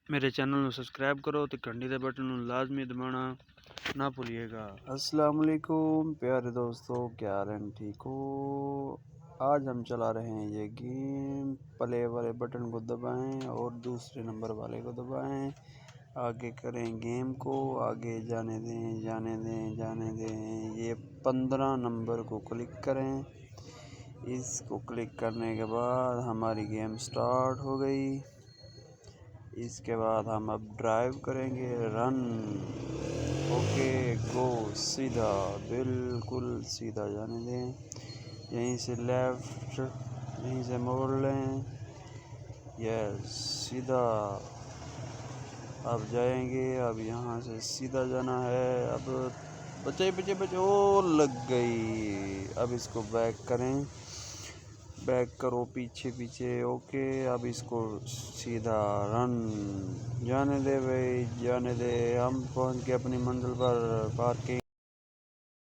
मेरे चैनल ਨੂੰ सब्सक्राइब करो तो घंटी के बटन ਨੂੰ लाजमी दबाना ना भूलिएगा। अस्सलाम वालेकुम प्यारे दोस्तों, क्या हाल हैं? ठीक हो? आज हम चला रहे हैं ये गेम। प्ले वाले बटन को दबाएं और दूसरे नंबर वाले को दबाएं। आगे करें गेम को, आगे जाने दें जाने दें जाने दें। ये 15 नंबर को क्लिक करें। इसको क्लिक करने के बाद हमारी गेम स्टार्ट हो गई। इसके बाद हम अब ड्राइव करेंगे, रन। ओके गो, सीधा, बिल्कुल सीधा जाने दें। यहीं से लेफ़्ट, यहीं से मोड़ लें। यस, सीधा अब जाएंगे। अब यहाँ से सीधा जाना है। अब बचे बचे बचे, ओ लग गई। अब इसको बैक करें, बैक करो पीछे पीछे। ओके, अब इसको सीधा रन। जाने दे भाई, जाने दे। हम पहुंच गए अपनी मंजिल पर। पार्किंग